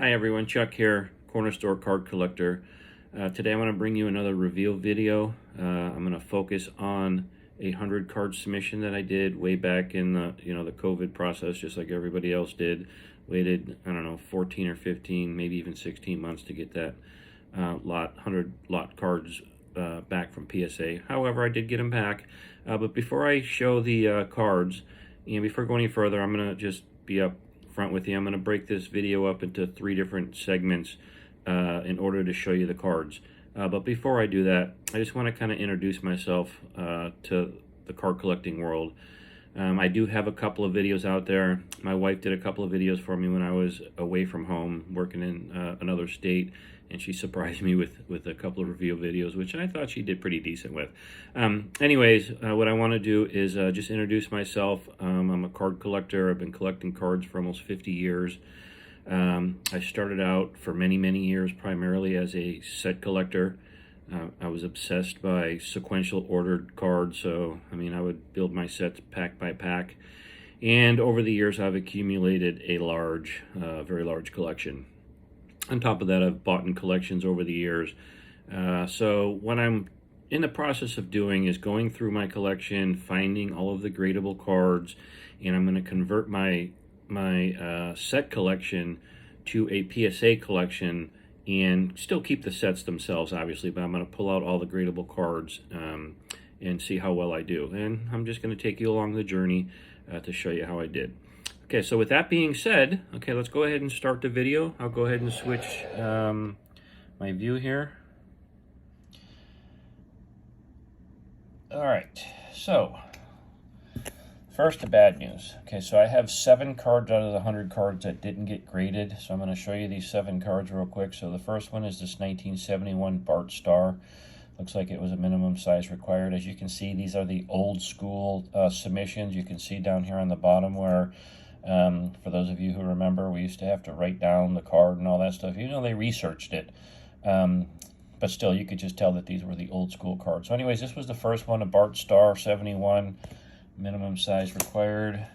Hi everyone, Chuck here, Corner Store Card Collector. Today I want to bring you another reveal video. I'm going to focus on a 100 card submission that I did way back in the the COVID process, just like everybody else did. Waited, I don't know, 14 or 15, maybe even 16 months to get that 100 lot cards back from PSA. However, I did get them back. But before I show the cards, and before going any further, I'm going to just be up front with you. I'm going to break this video up into 3 different segments in order to show you the cards. But before I do that, I just want to kind of introduce myself to the card collecting world. I do have a couple of videos out there. My wife did a couple of videos for me when I was away from home, working in another state, and she surprised me with a couple of reveal videos, which I thought she did pretty decent with. Anyways, what I want to do is just introduce myself. I'm a card collector. I've been collecting cards for almost 50 years. I started out for many years primarily as a set collector. I was obsessed by sequential ordered cards, so I mean I would build my sets pack by pack, and over the years I've accumulated a large, very large collection. On top of that, I've bought in collections over the years. So what I'm in the process of doing is going through my collection, finding all of the gradable cards, and I'm going to convert my set collection to a PSA collection, and still keep the sets themselves, obviously, but I'm going to pull out all the gradable cards and see how well I do. And I'm just going to take you along the journey to show you how I did. Okay, so with that being said, okay, let's go ahead and start the video. I'll go ahead and switch my view here. All right, so first, the bad news. Okay, so I have 7 cards out of the 100 cards that didn't get graded. So I'm going to show you these 7 cards real quick. So the first one is this 1971 Bart Star. Looks like it was a minimum size required. As you can see, these are the old school submissions. You can see down here on the bottom where, for those of you who remember, we used to have to write down the card and all that stuff. You know, they researched it. But still, you could just tell that these were the old school cards. So anyways, this was the first one, a Bart Star 71. Minimum size required.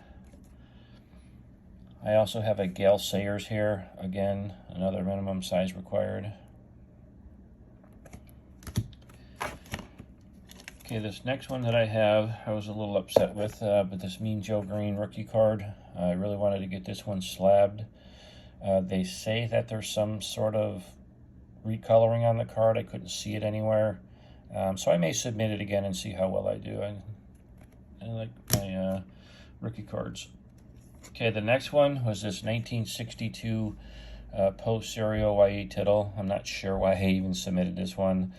I also have a Gale Sayers here. Again, another minimum size required. Okay, this next one that I have, I was a little upset with, but this Mean Joe Green rookie card. I really wanted to get this one slabbed. They say that there's some sort of recoloring on the card. I couldn't see it anywhere. So I may submit it again and see how well I do. I like my rookie cards. Okay, the next one was this 1962 Post Serial Y.E. Tittle. I'm not sure why I even submitted this one.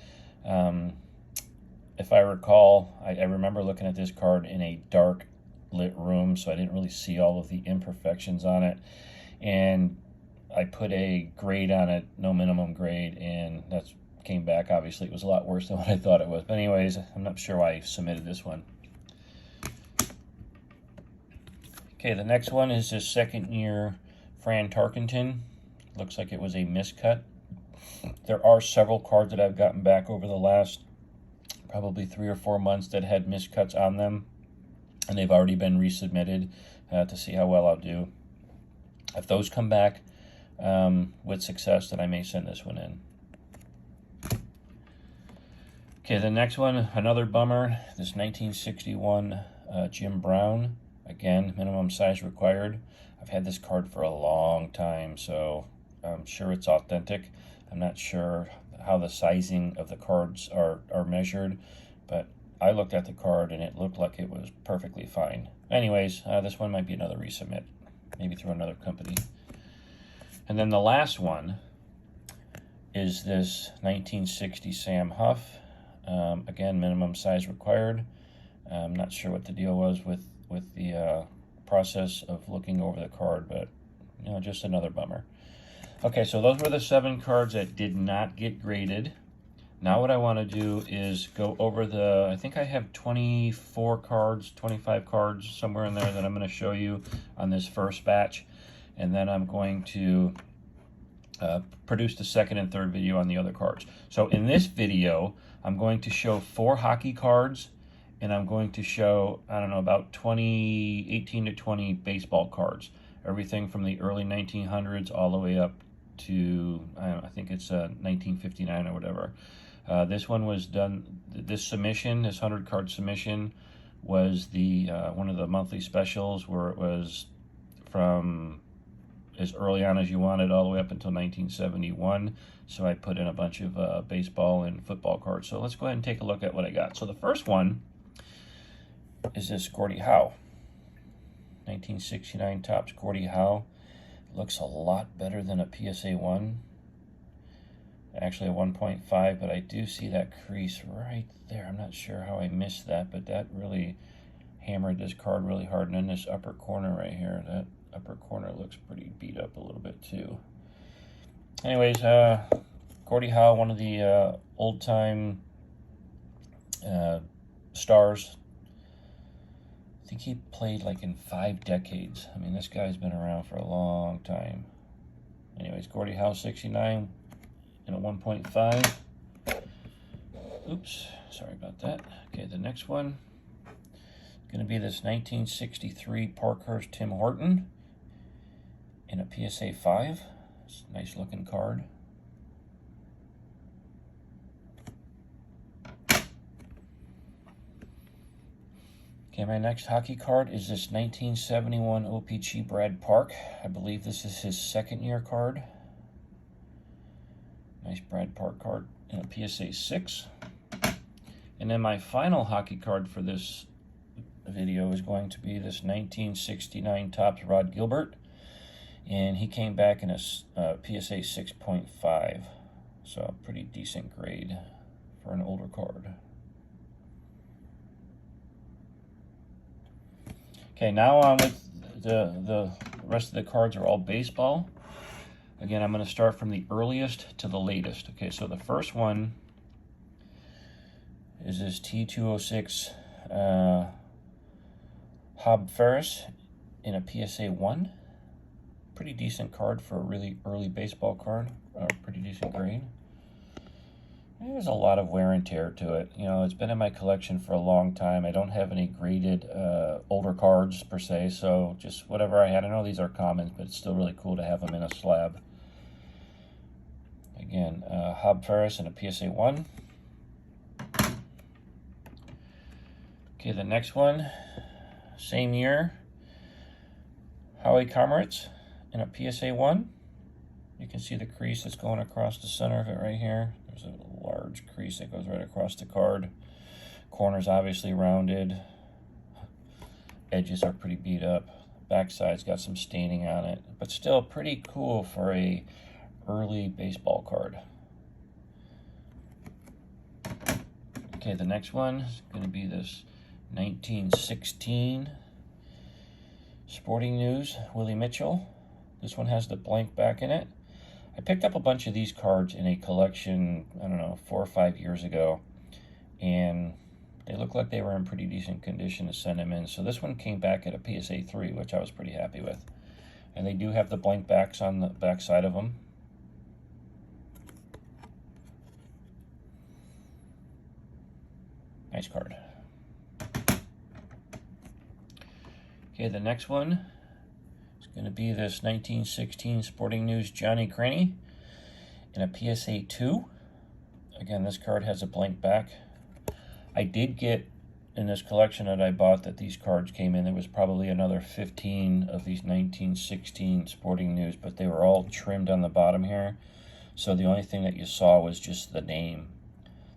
If I recall, I remember looking at this card in a dark lit room, so I didn't really see all of the imperfections on it. And I put a grade on it, no minimum grade, and that came back. Obviously, it was a lot worse than what I thought it was. But anyways, I'm not sure why I submitted this one. Okay, the next one is this second year Fran Tarkenton. Looks like it was a miscut. There are several cards that I've gotten back over the last probably 3 or 4 months that had miscuts on them, and they've already been resubmitted to see how well I'll do. If those come back with success, then I may send this one in. Okay, the next one, another bummer, this 1961 Jim Brown. Again, minimum size required. I've had this card for a long time, so I'm sure it's authentic. I'm not sure how the sizing of the cards are measured, but I looked at the card and it looked like it was perfectly fine. Anyways, this one might be another resubmit, maybe through another company. And then the last one is this 1960 Sam Huff. Again, minimum size required. I'm not sure what the deal was with the process of looking over the card, but you know, just another bummer. Okay, so those were the 7 cards that did not get graded. Now what I want to do is go over the, I think I have 24 cards, 25 cards, somewhere in there that I'm going to show you on this first batch. And then I'm going to produce the second and third video on the other cards. So in this video, I'm going to show 4 hockey cards, and I'm going to show, I don't know, about 18 to 20 baseball cards. Everything from the early 1900s all the way up to, I don't know, I think it's 1959 or whatever. This one was done, this submission, this 100-card submission was the one of the monthly specials where it was from as early on as you wanted all the way up until 1971. So I put in a bunch of baseball and football cards. So let's go ahead and take a look at what I got. So the first one is this Gordie Howe. 1969 Topps Gordie Howe. Looks a lot better than a PSA 1. Actually a 1.5, but I do see that crease right there. I'm not sure how I missed that, but that really hammered this card really hard. And in this upper corner right here, that upper corner looks pretty beat up a little bit too. Anyways, Gordie Howe, one of the old-time stars. I think he played like in 5 decades. I mean, this guy's been around for a long time. Anyways, Gordie Howe 69 in a 1.5. Oops, sorry about that. Okay, the next one is going to be this 1963 Parkhurst Tim Horton in a PSA 5. It's a nice looking card. Okay, my next hockey card is this 1971 OPG Brad Park. I believe this is his 2nd year card. Nice Brad Park card in a PSA 6. And then my final hockey card for this video is going to be this 1969 Topps Rod Gilbert. And he came back in a PSA 6.5. So a pretty decent grade for an older card. Okay, now on with the rest of the cards are all baseball. Again, I'm going to start from the earliest to the latest. Okay, so the first one is this T206 Hob Ferris in a PSA 1. Pretty decent card for a really early baseball card. Pretty decent grade. There's a lot of wear and tear to it. You know, it's been in my collection for a long time. I don't have any graded older cards per se, so just whatever I had. I know these are commons, but it's still really cool to have them in a slab. Again, Hob Ferris in a PSA 1. Okay, the next one, same year, Howie Comrades in a PSA 1. You can see the crease that's going across the center of it right here. There's a large crease that goes right across the card. Corners obviously rounded. Edges are pretty beat up. Backside's got some staining on it, but still pretty cool for a early baseball card. Okay, the next one is going to be this 1916 Sporting News Willie Mitchell. This one has the blank back in it. I picked up a bunch of these cards in a collection, I don't know, 4 or 5 years ago, and they look like they were in pretty decent condition to send them in. So this one came back at a PSA 3, which I was pretty happy with. And they do have the blank backs on the back side of them. Nice card. Okay, the next one is going to be this 1916 Sporting News Johnny Craney in a PSA 2. Again, this card has a blank back. I did get in this collection that I bought that these cards came in. There was probably another 15 of these 1916 Sporting News, but they were all trimmed on the bottom here. So the only thing that you saw was just the name.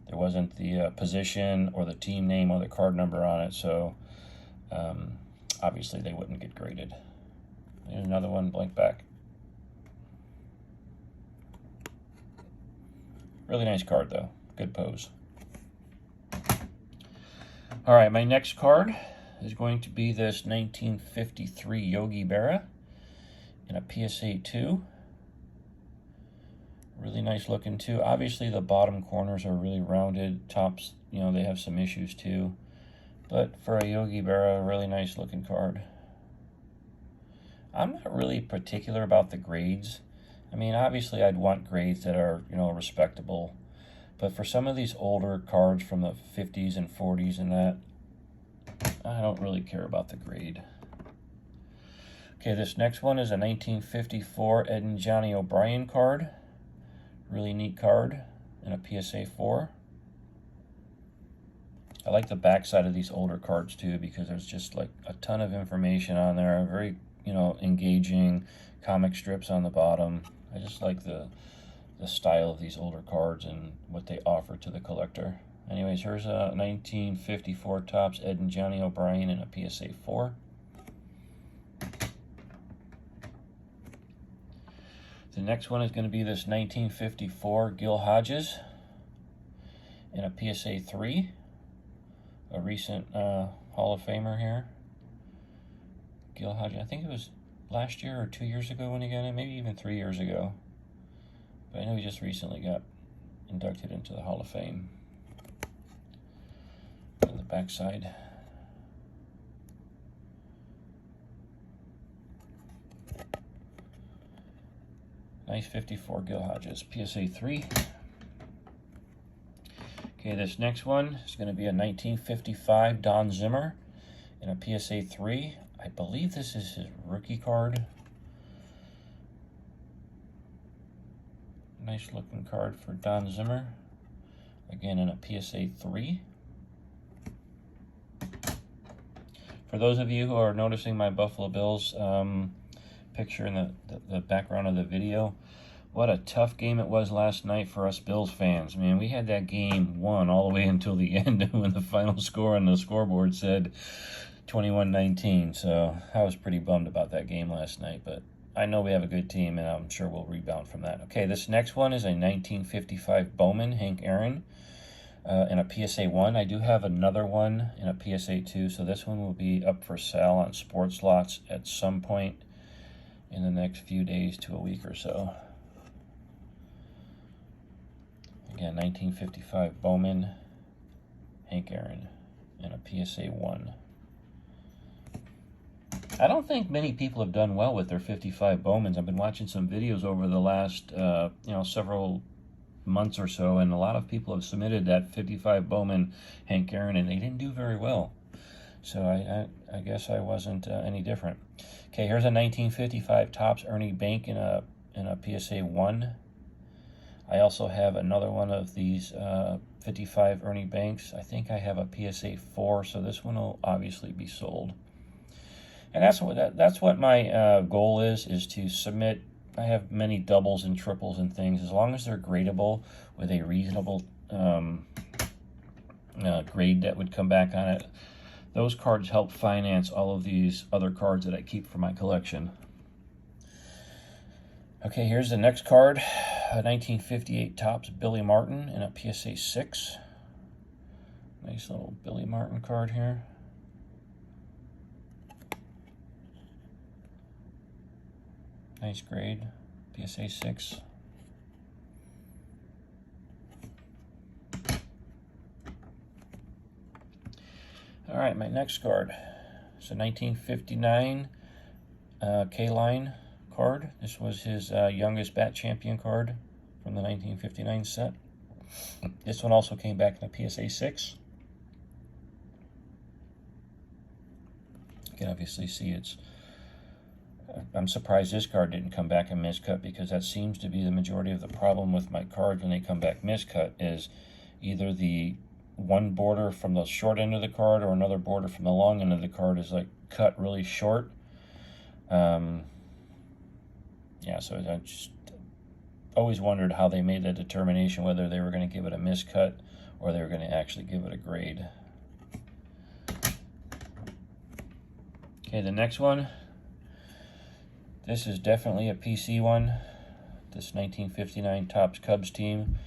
There wasn't the position or the team name or the card number on it, so obviously they wouldn't get graded. There's another one, blank back. Really nice card though, good pose. All right, my next card is going to be this 1953 Yogi Berra in a PSA 2. Really nice looking too. Obviously the bottom corners are really rounded. Tops, you know, they have some issues too. But for a Yogi Berra, a really nice looking card. I'm not really particular about the grades. I mean, obviously I'd want grades that are, you know, respectable. But for some of these older cards from the 50s and 40s and that, I don't really care about the grade. Okay, this next one is a 1954 Ed and Johnny O'Brien card. Really neat card in a PSA 4. I like the back side of these older cards too, because there's just like a ton of information on there. Very, engaging comic strips on the bottom. I just like the style of these older cards and what they offer to the collector. Anyways, here's a 1954 Topps Ed and Johnny O'Brien in a PSA 4. The next one is going to be this 1954 Gil Hodges in a PSA 3. A recent Hall of Famer here. Gil Hodges, I think it was last year or 2 years ago when he got it, maybe even 3 years ago. But I know he just recently got inducted into the Hall of Fame. On the back side. Nice 54 Gil Hodges, PSA 3. Okay, this next one is going to be a 1955 Don Zimmer in a PSA 3. I believe this is his rookie card. Nice looking card for Don Zimmer. Again, in a PSA 3. For those of you who are noticing my Buffalo Bills picture in the background of the video, what a tough game it was last night for us Bills fans. Man, we had that game won all the way until the end when the final score on the scoreboard said 21-19. So I was pretty bummed about that game last night, but I know we have a good team, and I'm sure we'll rebound from that. Okay, this next one is a 1955 Bowman, Hank Aaron, in a PSA 1. I do have another one in a PSA 2, so this one will be up for sale on sports lots at some point in the next few days to a week or so. Again, 1955 Bowman, Hank Aaron, in a PSA 1. I don't think many people have done well with their 55 Bowmans. I've been watching some videos over the last, several months or so, and a lot of people have submitted that 55 Bowman Hank Aaron, and they didn't do very well. So I guess I wasn't any different. Okay, here's a 1955 Topps Ernie Bank in a PSA 1. I also have another one of these 55 Ernie Banks. I think I have a PSA 4, so this one will obviously be sold. And that's what my goal is to submit. I have many doubles and triples and things. As long as they're gradable with a reasonable grade that would come back on it, those cards help finance all of these other cards that I keep for my collection. Okay, here's the next card, a 1958 Topps Billy Martin in a PSA 6. Nice little Billy Martin card here. Nice grade, PSA 6. All right, my next card. It's a 1959 K-Line card. This was his youngest bat champion card from the 1959 set. This one also came back in a PSA 6. You can obviously see I'm surprised this card didn't come back in miscut, because that seems to be the majority of the problem with my cards when they come back miscut, is either the one border from the short end of the card or another border from the long end of the card is like cut really short. Yeah, so I just always wondered how they made that determination, whether they were going to give it a miscut or they were going to actually give it a grade. Okay, the next one. This is definitely a PC one. This 1959 Topps Cubs team.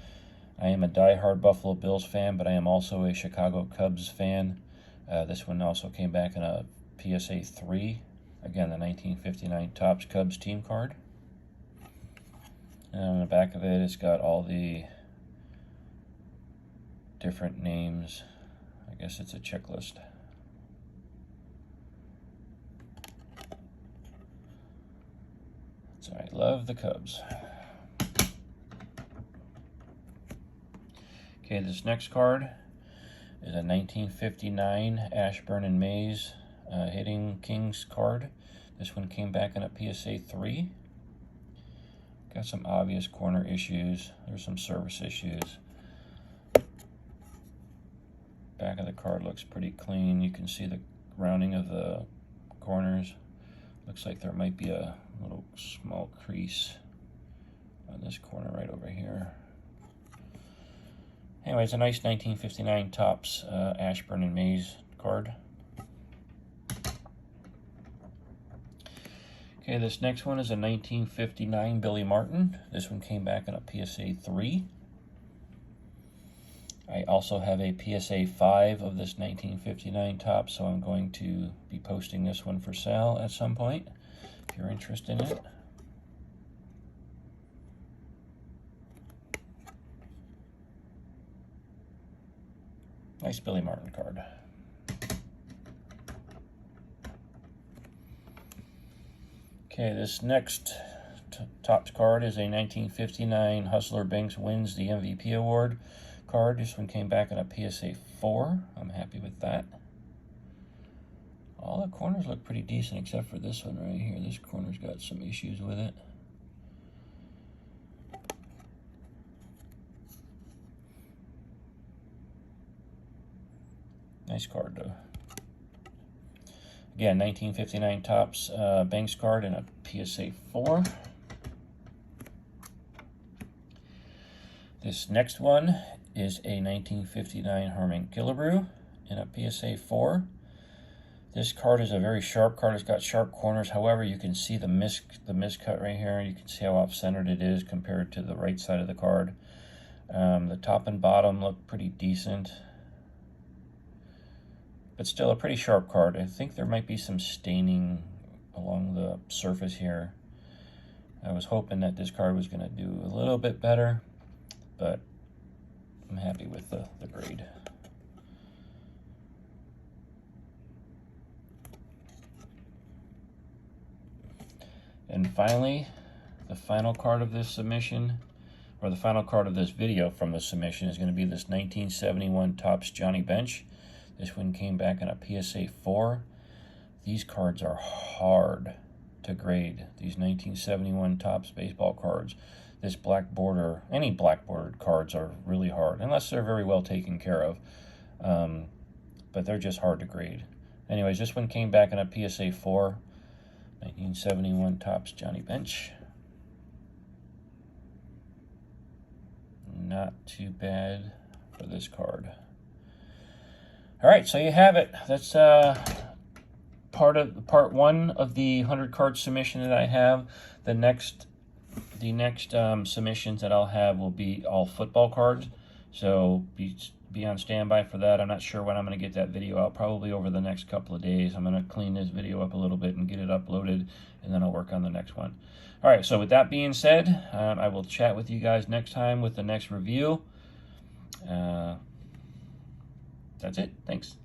I am a diehard Buffalo Bills fan, but I am also a Chicago Cubs fan. This one also came back in a PSA 3. Again, the 1959 Topps Cubs team card. And on the back of it, it's got all the different names. I guess it's a checklist. So I love the Cubs. Okay, this next card is a 1959 Ashburn and Mays Hitting Kings card. This one came back in a PSA 3. Got some obvious corner issues. There's some service issues. Back of the card looks pretty clean. You can see the rounding of the corners. Looks like there might be a little small crease on this corner right over here. Anyway, it's a nice 1959 Topps Ashburn and Mays card. Okay, this next one is a 1959 Billy Martin. This one came back in a PSA 3. I also have a PSA 5 of this 1959 Topps, so I'm going to be posting this one for sale at some point, if you're interested in it. Nice Billy Martin card. Okay, this next Topps card is a 1959 Hustler Banks Wins the MVP Award card. This one came back in a PSA 4. I'm happy with that. All the corners look pretty decent except for this one right here. This corner's got some issues with it. Nice card though. Again, 1959 Topps Banks card in a PSA 4. This next one is a 1959 Hermann Killebrew in a PSA 4. This card is a very sharp card. It's got sharp corners. However, you can see the miscut right here. You can see how off-centered it is compared to the right side of the card. The top and bottom look pretty decent, but still a pretty sharp card. I think there might be some staining along the surface here. I was hoping that this card was going to do a little bit better, but I'm happy with the grade. And finally, the final card of this submission, or the final card of this video from the submission, is going to be this 1971 Topps Johnny Bench. This one came back in a PSA 4. These cards are hard to grade. These 1971 Topps baseball cards. This black border, any black bordered cards are really hard, unless they're very well taken care of. But they're just hard to grade. Anyways, this one came back in a PSA 4. 1971 Topps Johnny Bench. Not too bad for this card. All right, so you have it. That's part one of the 100 card submission that I have. The next submissions that I'll have will be all football cards. So be on standby for that. I'm not sure when I'm going to get that video out. Probably over the next couple of days. I'm going to clean this video up a little bit and get it uploaded, and then I'll work on the next one. All right, so with that being said, I will chat with you guys next time with the next review. That's it. Thanks.